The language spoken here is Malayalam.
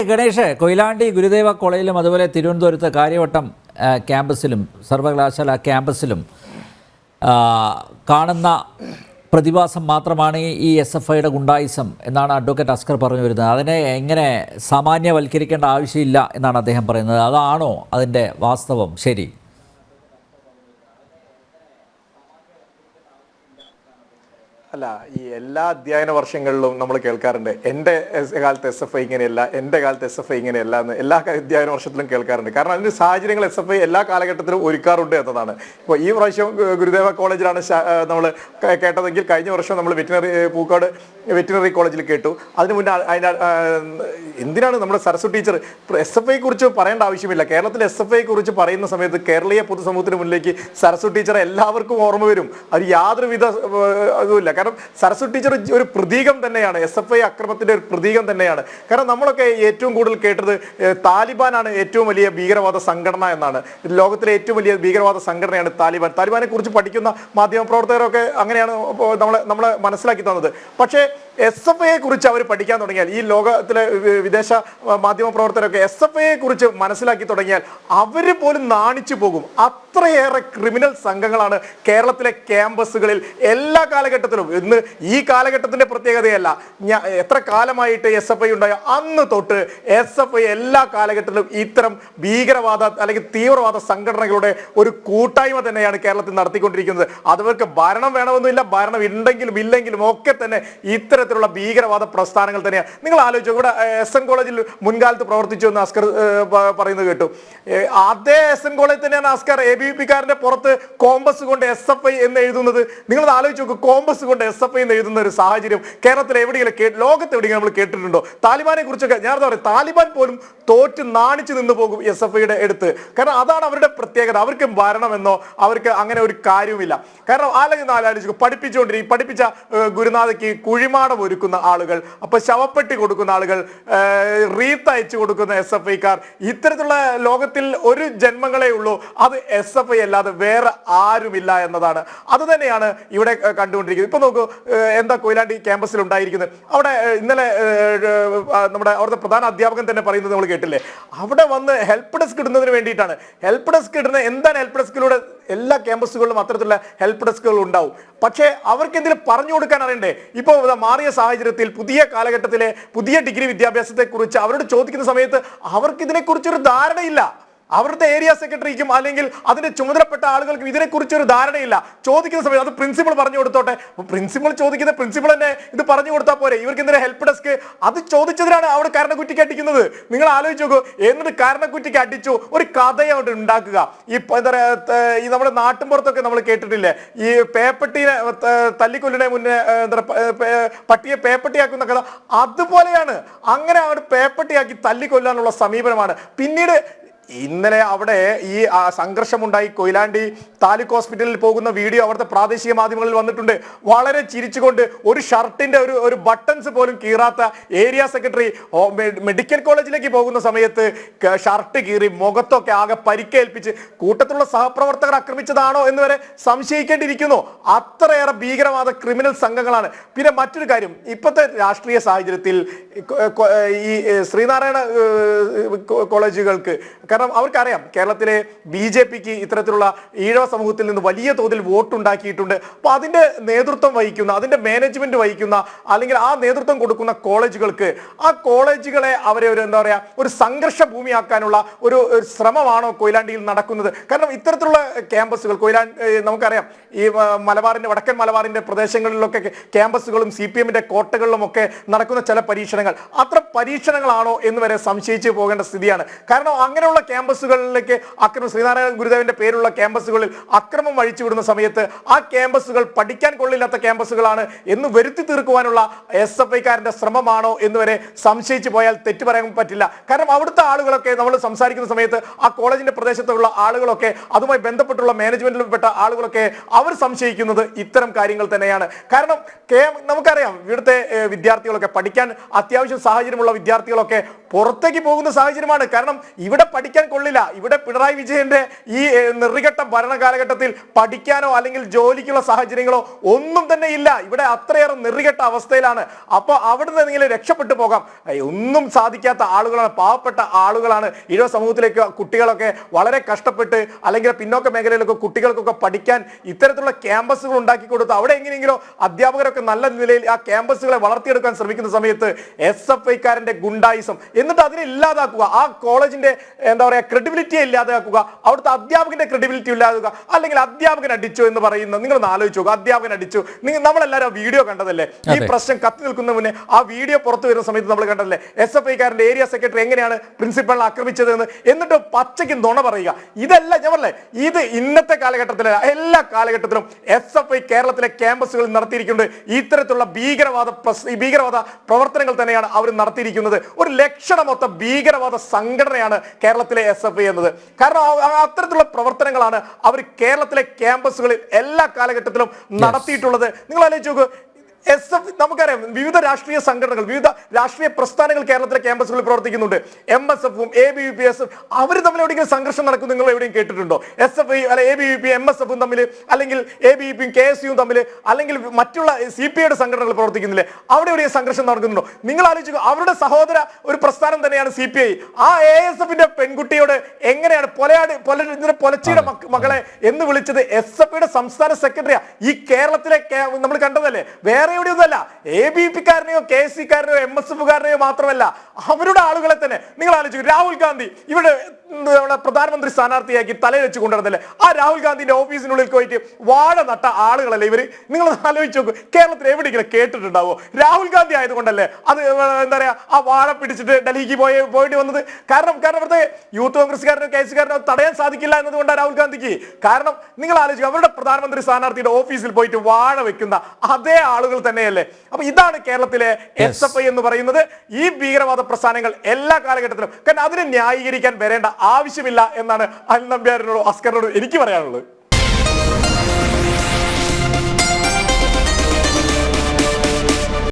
ഗണേഷ്, കൊയിലാണ്ടി ഗുരുദേവ കോളേജിലും അതുപോലെ തിരുവനന്തപുരത്ത് കാര്യവട്ടം ക്യാമ്പസിലും സർവകലാശാല ക്യാമ്പസിലും കാണുന്ന പ്രതിഭാസം മാത്രമാണ് ഈ SFIയുടെ ഗുണ്ടായിസം എന്നാണ് അഡ്വക്കേറ്റ് അസ്കർ പറഞ്ഞു വരുന്നത്. അതിനെ എങ്ങനെ സാമാന്യവൽക്കരിക്കേണ്ട ആവശ്യമില്ല എന്നാണ് അദ്ദേഹം പറയുന്നത്. അതാണോ അതിൻ്റെ വാസ്തവം? ശരി. അല്ല, ഈ എല്ലാ അധ്യയന വർഷങ്ങളിലും നമ്മൾ കേൾക്കാറുണ്ട് എൻ്റെ കാലത്ത് SFI ഇങ്ങനെയല്ല, എൻ്റെ കാലത്ത് SFI ഇങ്ങനെയല്ല എന്ന് എല്ലാ അധ്യയന വർഷത്തിലും കേൾക്കാറുണ്ട്. കാരണം അതിൻ്റെ സാഹചര്യങ്ങൾ SFI എല്ലാ കാലഘട്ടത്തിലും ഒരുക്കാറുണ്ട് എന്നതാണ്. ഇപ്പോൾ ഈ പ്രാവശ്യം ഗുരുദേവ കോളേജിലാണ് നമ്മൾ കേട്ടതെങ്കിൽ കഴിഞ്ഞ വർഷം നമ്മൾ പൂക്കോട് വെറ്റിനറി കോളേജിൽ കേട്ടു. അതിന് മുന്നേ എന്തിനാണ് നമ്മുടെ സരസ്വതി ടീച്ചർ SFI കുറിച്ച് പറയേണ്ട ആവശ്യമില്ല. കേരളത്തിൽ SFI കുറിച്ച് പറയുന്ന സമയത്ത് കേരളീയ പൊതുസമൂഹത്തിന് മുന്നിലേക്ക് സരസ്വതി ടീച്ചറെ എല്ലാവർക്കും ഓർമ്മ വരും. അത് യാതൊരുവിധ ഇതുമില്ല. കാരണം സരസ്വതി ടീച്ചർ ഒരു പ്രതീകം തന്നെയാണ്, SFI അക്രമത്തിന്റെ ഒരു പ്രതീകം തന്നെയാണ്. കാരണം നമ്മളൊക്കെ ഏറ്റവും കൂടുതൽ കേട്ടത് താലിബാനാണ് ഏറ്റവും വലിയ ഭീകരവാദ സംഘടന എന്നാണ്. ലോകത്തിലെ ഏറ്റവും വലിയ ഭീകരവാദ സംഘടനയാണ് താലിബാൻ. താലിബാനെ കുറിച്ച് പഠിക്കുന്ന മാധ്യമപ്രവർത്തകരൊക്കെ അങ്ങനെയാണ് നമ്മളെ മനസ്സിലാക്കി തന്നത്. പക്ഷേ SFIയെ കുറിച്ച് അവർ പഠിക്കാൻ തുടങ്ങിയാൽ, ഈ ലോകത്തിലെ വിദേശ മാധ്യമ പ്രവർത്തകരൊക്കെ SFIയെ കുറിച്ച് മനസ്സിലാക്കി തുടങ്ങിയാൽ അവർ പോലും നാണിച്ചു പോകും. അത്രയേറെ ക്രിമിനൽ സംഘങ്ങളാണ് കേരളത്തിലെ ക്യാമ്പസുകളിൽ എല്ലാ കാലഘട്ടത്തിലും. ഇന്ന് ഈ കാലഘട്ടത്തിന്റെ പ്രത്യേകതയല്ല, എത്ര കാലമായിട്ട് SFI ഉണ്ടായ അന്ന് തൊട്ട് SFI എല്ലാ കാലഘട്ടത്തിലും ഇത്തരം ഭീകരവാദ അല്ലെങ്കിൽ തീവ്രവാദ സംഘടനകളുടെ ഒരു കൂട്ടായ്മ തന്നെയാണ് കേരളത്തിൽ നടത്തിക്കൊണ്ടിരിക്കുന്നത്. അതവർക്ക് ഭരണം വേണമെന്നില്ല, ഭരണം ഉണ്ടെങ്കിലും ഇല്ലെങ്കിലും ഒക്കെ തന്നെ ഇത്തരത്തിലുള്ള ഭീകരവാദ പ്രസ്ഥാനങ്ങൾ തന്നെയാണ്. നിങ്ങൾ ആലോചിച്ചു, ഇവിടെ SN കോളേജിൽ മുൻകാലത്ത് പ്രവർത്തിച്ചു എന്ന് അസ്കർ പറയുന്നത് കേട്ടു. അതേ SN കോളേജിൽ തന്നെയാണ് അസ്കർ ABVP-കാരന്റെ പുറത്ത് കോമ്പസ് കൊണ്ട് SFI എന്ന് എഴുതുന്നത്. നിങ്ങളത് ആലോചിച്ച് നോക്കും, കോമ്പസ് കൊണ്ട് SFI എന്ന് എഴുതുന്ന ഒരു സാഹചര്യം കേരളത്തിൽ എവിടെയെങ്കിലും, ലോകത്ത് എവിടെയെങ്കിലും നമ്മൾ കേട്ടിട്ടുണ്ടോ? താലിബാനെ കുറിച്ചൊക്കെ ഞാൻ എന്താ പറയുക, താലിബാൻ പോലും തോറ്റ് നാണിച്ചു നിന്ന് പോകും SFIയുടെ അടുത്ത്. കാരണം അതാണ് അവരുടെ പ്രത്യേകത. അവർക്ക് ഭരണമെന്നോ അവർക്ക് അങ്ങനെ ഒരു കാര്യവുമില്ല. കാരണം ആലോചിച്ചു, പഠിപ്പിച്ച ഗുരുനാഥയ്ക്ക് കുഴിമാടം ഒരുക്കുന്ന ആളുകൾ, അപ്പൊ ശവപ്പെട്ടി കൊടുക്കുന്ന ആളുകൾ, റീത്ത് അയച്ചു കൊടുക്കുന്ന SFI-കാർ, ഇത്തരത്തിലുള്ള ലോകത്തിൽ ഒരു ജന്മങ്ങളെ ഉള്ളൂ. അത് SFI അല്ലാതെ വേറെ ആരുമില്ല എന്നതാണ്. അത് തന്നെയാണ് ഇവിടെ കണ്ടുകൊണ്ടിരിക്കുന്നത്. ഇപ്പൊ നോക്കൂ, എന്താ കൊയിലാണ്ടി ക്യാമ്പസിൽ ഉണ്ടായിരിക്കുന്നത്. അവിടെ ഇന്നലെ നമ്മുടെ അവിടുത്തെ പ്രധാന അധ്യാപകൻ തന്നെ പറയുന്നത് നമ്മൾ കേട്ടില്ലേ, അവിടെ വന്ന് ഹെൽപ്പ് ഡെസ്ക് ഇടുന്നതിന് വേണ്ടിയിട്ടാണ്. ഹെൽപ്പ് ഡെസ്ക് ഇടുന്നത് എന്താണ്? ഹെൽപ്പ് ഡെസ്കിലൂടെ എല്ലാ ക്യാമ്പസുകളിലും അത്തരത്തിലുള്ള ഹെൽപ്പ് ഡെസ്കുകൾ ഉണ്ടാവും. പക്ഷേ അവർക്ക് എന്തെങ്കിലും പറഞ്ഞു കൊടുക്കാൻ അറിയണ്ടേ? ഇപ്പോൾ മാറിയ സാഹചര്യത്തിൽ പുതിയ കാലഘട്ടത്തിലെ പുതിയ ഡിഗ്രി വിദ്യാഭ്യാസത്തെ കുറിച്ച് അവരോട് ചോദിക്കുന്ന സമയത്ത് അവർക്ക് ഇതിനെക്കുറിച്ചൊരു ധാരണയില്ല. അവരുടെ ഏരിയ സെക്രട്ടറിക്കും അല്ലെങ്കിൽ അതിന്റെ ചുമതലപ്പെട്ട ആളുകൾക്കും ഇതിനെക്കുറിച്ച് ഒരു ധാരണയില്ല. ചോദിക്കുന്ന സമയത്ത് അത് പ്രിൻസിപ്പൾ പറഞ്ഞു കൊടുത്തോട്ടെ. പ്രിൻസിപ്പൾ ചോദിക്കുന്ന പ്രിൻസിപ്പൾ തന്നെ ഇത് പറഞ്ഞു കൊടുത്താൽ പോരെ? ഇവർക്ക് എന്തിനാ ഹെൽപ്പ് ഡെസ്ക്? അത് ചോദിച്ചതിനാണ് അവിടെ കാരണക്കുറ്റിക്ക് അടിക്കുന്നത്. നിങ്ങൾ ആലോചിച്ച് നോക്കൂ, എന്നിട്ട് കാരണക്കുറ്റിക്ക് അടിച്ചു ഒരു കഥയോട് ഉണ്ടാക്കുക. ഈ എന്താ പറയുക, ഈ നമ്മുടെ നാട്ടിൻപുറത്തൊക്കെ നമ്മൾ കേട്ടിട്ടില്ലേ, ഈ പേപ്പട്ടിയെ തല്ലിക്കൊല്ലിനെ മുന്നേ എന്താ പട്ടിയെ പേപ്പട്ടിയാക്കുന്ന കഥ. അതുപോലെയാണ്. അങ്ങനെ അവിടെ പേപ്പട്ടിയാക്കി തല്ലിക്കൊല്ലാനുള്ള സമീപനമാണ്. പിന്നീട് ഇന്നലെ അവിടെ ഈ സംഘർഷമുണ്ടായി കൊയിലാണ്ടി താലൂക്ക് ഹോസ്പിറ്റലിൽ പോകുന്ന വീഡിയോ അവിടുത്തെ പ്രാദേശിക മാധ്യമങ്ങളിൽ വന്നിട്ടുണ്ട്. വളരെ ചിരിച്ചുകൊണ്ട് ഒരു ഷർട്ടിന്റെ ഒരു ബട്ടൺസ് പോലും കീറാത്ത ഏരിയ സെക്രട്ടറി മെഡിക്കൽ കോളേജിലേക്ക് പോകുന്ന സമയത്ത് ഷർട്ട് കീറി മുഖത്തൊക്കെ ആകെ പരിക്കേൽപ്പിച്ച് കൂട്ടത്തിലുള്ള സഹപ്രവർത്തകർ ആക്രമിച്ചതാണോ എന്ന് വരെ സംശയിക്കേണ്ടിയിരിക്കുന്നു. അത്രയേറെ ഭീകരവാദ ക്രിമിനൽ സംഘങ്ങളാണ്. പിന്നെ മറ്റൊരു കാര്യം, ഇപ്പോഴത്തെ രാഷ്ട്രീയ സാഹചര്യത്തിൽ ഈ ശ്രീനാരായണ കോളേജുകൾക്ക്, കാരണം അവർക്കറിയാം കേരളത്തിലെ BJP-ക്ക് ഇത്തരത്തിലുള്ള ഈഴവ സമൂഹത്തിൽ നിന്ന് വലിയ തോതിൽ വോട്ടുണ്ടാക്കിയിട്ടുണ്ട്. അപ്പോൾ അതിന്റെ നേതൃത്വം വഹിക്കുന്ന, അതിന്റെ മാനേജ്മെന്റ് വഹിക്കുന്ന അല്ലെങ്കിൽ ആ നേതൃത്വം കൊടുക്കുന്ന കോളേജുകൾക്ക്, ആ കോളേജുകളെ അവരെ ഒരു എന്താ പറയാ, ഒരു സംഘർഷ ഭൂമിയാക്കാനുള്ള ഒരു ശ്രമമാണോ കൊയിലാണ്ടിയിൽ നടക്കുന്നത്? കാരണം ഇത്തരത്തിലുള്ള ക്യാമ്പസുകൾ നമുക്കറിയാം, ഈ മലബാറിന്റെ വടക്കൻ മലബാറിന്റെ പ്രദേശങ്ങളിലൊക്കെ ക്യാമ്പസുകളും CPM-ന്റെ കോട്ടകളിലും ഒക്കെ നടക്കുന്ന ചില പരീക്ഷണങ്ങൾ, അത്ര പരീക്ഷണങ്ങളാണോ എന്ന് വരെ സംശയിച്ചു പോകേണ്ട സ്ഥിതിയാണ്. കാരണം അങ്ങനെയുള്ള ക്യാമ്പസുകളിലേക്ക് ശ്രീനാരായണ ഗുരുദേവന്റെ പേരുള്ള ക്യാമ്പസുകളിൽ അക്രമം അഴിച്ചുവിടുന്ന സമയത്ത് ആ ക്യാമ്പസുകൾ പഠിക്കാൻ കൊള്ളില്ലാത്ത ക്യാമ്പസുകളാണ് എന്ന് വരുത്തി തീർക്കുവാനുള്ള SFI-കാരന്റെ ശ്രമമാണോ എന്ന് വരെ സംശയിച്ചു പോയാൽ തെറ്റു പറയാൻ പറ്റില്ല. കാരണം അവിടുത്തെ ആളുകളൊക്കെ നമ്മൾ സംസാരിക്കുന്ന സമയത്ത് ആ കോളേജിന്റെ പ്രദേശത്തുള്ള ആളുകളൊക്കെ, അതുമായി ബന്ധപ്പെട്ടുള്ള മാനേജ്മെന്റിൽപ്പെട്ട ആളുകളൊക്കെ അവർ സംശയിക്കുന്നത് ഇത്തരം കാര്യങ്ങൾ തന്നെയാണ്. കാരണം നമുക്കറിയാം, ഇവിടുത്തെ വിദ്യാർത്ഥികളൊക്കെ പഠിക്കാൻ അത്യാവശ്യം സാഹചര്യമുള്ള വിദ്യാർത്ഥികളൊക്കെ പുറത്തേക്ക് പോകുന്ന സാഹചര്യമാണ്. കാരണം ഇവിടെ പഠിക്കാൻ കൊള്ളില്ല. ഇവിടെ പിണറായി വിജയന്റെ ഈ നെറികെട്ട ഭരണ കാലഘട്ടത്തിൽ പഠിക്കാനോ അല്ലെങ്കിൽ ജോലിക്കുള്ള സാഹചര്യങ്ങളോ ഒന്നും തന്നെ ഇല്ല. ഇവിടെ അത്രയേറെ നെറികെട്ട അവസ്ഥയിലാണ്. അപ്പൊ അവിടുന്ന് നിങ്ങൾ രക്ഷപ്പെട്ടു പോകാം. ഒന്നും സാധിക്കാത്ത ആളുകളാണ്, പാവപ്പെട്ട ആളുകളാണ്. ഇഴവ സമൂഹത്തിലേക്ക് കുട്ടികളൊക്കെ വളരെ കഷ്ടപ്പെട്ട് അല്ലെങ്കിൽ പിന്നോക്ക മേഖലയിലൊക്കെ കുട്ടികൾക്കൊക്കെ പഠിക്കാൻ ഇത്തരത്തിലുള്ള ക്യാമ്പസുകൾ ഉണ്ടാക്കി കൊടുത്ത് അവിടെ എങ്ങനെയെങ്കിലും അധ്യാപകരൊക്കെ നല്ല നിലയിൽ ആ ക്യാമ്പസുകളെ വളർത്തിയെടുക്കാൻ ശ്രമിക്കുന്ന സമയത്ത് SFIക്കാരന്റെ ഗുണ്ടായിസം, എന്നിട്ട് അതിനെ ഇല്ലാതാക്കുക, ആ കോളേജിന്റെ എന്താ പറയുക ക്രെഡിബിലിറ്റിയെ ഇല്ലാതാക്കുക, അവിടുത്തെ അധ്യാപകന്റെ ക്രെഡിബിലിറ്റി ഇല്ലാതാക്കുക. അല്ലെങ്കിൽ അധ്യാപകൻ അടിച്ചു എന്ന് പറയുന്നത് നിങ്ങളൊന്ന് ആലോചിച്ച് നോക്കുക. അധ്യാപകൻ അടിച്ചു, നമ്മളെല്ലാവരും ആ വീഡിയോ കണ്ടതല്ലേ? ഈ പ്രശ്നം കത്തി നിൽക്കുന്ന മുന്നേ ആ വീഡിയോ പുറത്തു വരുന്ന സമയത്ത് നമ്മൾ കണ്ടതല്ലേ SFIക്കാരന്റെ ഏരിയ സെക്രട്ടറി എങ്ങനെയാണ് പ്രിൻസിപ്പളിനെ ആക്രമിച്ചത് എന്ന്. എന്നിട്ട് പച്ചയ്ക്ക് നുണ പറയുക. ഇതല്ല ഞാൻ പറഞ്ഞേ, ഇത് ഇന്നത്തെ കാലഘട്ടത്തിലെ എല്ലാ കാലഘട്ടത്തിലും SFI കേരളത്തിലെ ക്യാമ്പസുകളിൽ നടത്തിയിരിക്കുന്നത് ഇത്തരത്തിലുള്ള ഭീകരവാദ പ്രവർത്തനങ്ങൾ തന്നെയാണ് അവർ നടത്തിയിരിക്കുന്നത്. ഒരു ലക്ഷണമൊത്ത ഭീകരവാദ സംഘടനയാണ് കേരളത്തിലെ SFI എന്നത്. കാരണം അത്തരത്തിലുള്ള പ്രവർത്തനങ്ങളാണ് അവർ കേരളത്തിലെ ക്യാമ്പസുകളിൽ എല്ലാ കാലഘട്ടത്തിലും നടത്തിയിട്ടുള്ളത്. നിങ്ങൾ ആലോചിച്ച് നോക്കൂ. നമുക്കറിയാം വിവിധ രാഷ്ട്രീയ സംഘടനകൾ, വിവിധ രാഷ്ട്രീയ പ്രസ്ഥാനങ്ങൾ കേരളത്തിലെ ക്യാമ്പസുകളിൽ പ്രവർത്തിക്കുന്നുണ്ട്. MSFും ABVP അവർ തമ്മിൽ എവിടെയെങ്കിലും സംഘർഷം നടക്കും നിങ്ങൾ എവിടെയും കേട്ടിട്ടുണ്ടോ? SFI അല്ലെ ABVP MSFും തമ്മിൽ, അല്ലെങ്കിൽ ABVPയും KSUവും തമ്മിൽ, അല്ലെങ്കിൽ മറ്റുള്ള CPIയുടെ സംഘടനകൾ പ്രവർത്തിക്കുന്നില്ലേ? അവിടെ എവിടെയും സംഘർഷം നടക്കുന്നുണ്ടോ? നിങ്ങൾ ആലോചിക്കുക. അവരുടെ സഹോദര ഒരു പ്രസ്ഥാനം തന്നെയാണ് CPI. ആ ASFന്റെ പെൺകുട്ടിയോട് എങ്ങനെയാണ് പൊലച്ചിയുടെ മകളെ എന്ന് വിളിച്ചത് SFIയുടെ സംസ്ഥാന സെക്രട്ടറിയാ. ഈ കേരളത്തിലെ നമ്മൾ കണ്ടതല്ലേ? വേറെ എവിടെയൊന്നുമല്ല. ABVPക്കാരനെയോ KSCക്കാരനെയോ MSFകാരനെയോ മാത്രമല്ല, അവരുടെ ആളുകളെ തന്നെ നിങ്ങൾ ആലോചിക്കും. രാഹുൽ ഗാന്ധി ഇവിടെ പ്രധാനമന്ത്രി സ്ഥാനാർത്ഥിയാക്കി തലയിൽ വെച്ച് കൊണ്ടുവരുന്നില്ലേ? ആ രാഹുൽ ഗാന്ധിന്റെ ഓഫീസിനുള്ളിൽ പോയിട്ട് വാഴ നട്ട ആളുകളല്ലേ ഇവര്? നിങ്ങൾ ആലോചിച്ച് നോക്കൂ. കേരളത്തിൽ എവിടെയെങ്കിലും കേട്ടിട്ടുണ്ടാവോ? രാഹുൽ ഗാന്ധി ആയതുകൊണ്ടല്ലേ അത് എന്താ പറയാ ആ വാഴ പിടിച്ചിട്ട് ഡൽഹിക്ക് പോയിട്ട് വന്നത്? കാരണം ഇവിടുത്തെ യൂത്ത് കോൺഗ്രസ്സുകാരനോ KSCക്കാരനോ തടയാൻ സാധിക്കില്ല എന്നതുകൊണ്ടാണ് രാഹുൽ ഗാന്ധിക്ക്. കാരണം നിങ്ങൾ ആലോചിക്കുക, അവരുടെ പ്രധാനമന്ത്രി സ്ഥാനാർത്ഥിയുടെ ഓഫീസിൽ പോയിട്ട് വാഴ വെക്കുന്ന അതേ ആളുകൾ തന്നെയല്ലേ? അപ്പൊ ഇതാണ് കേരളത്തിലെ SFI എന്ന് പറയുന്നത്. ഈ ഭീകരവാദ പ്രസ്ഥാനങ്ങൾ എല്ലാ കാലഘട്ടത്തിലും, കാരണം അതിനെ ന്യായീകരിക്കാൻ വരേണ്ട ആവശ്യമില്ല എന്നാണ് അനിൽ നമ്പ്യാരിനോടും അസ്കറിനോടും എനിക്ക് പറയാനുള്ളത്.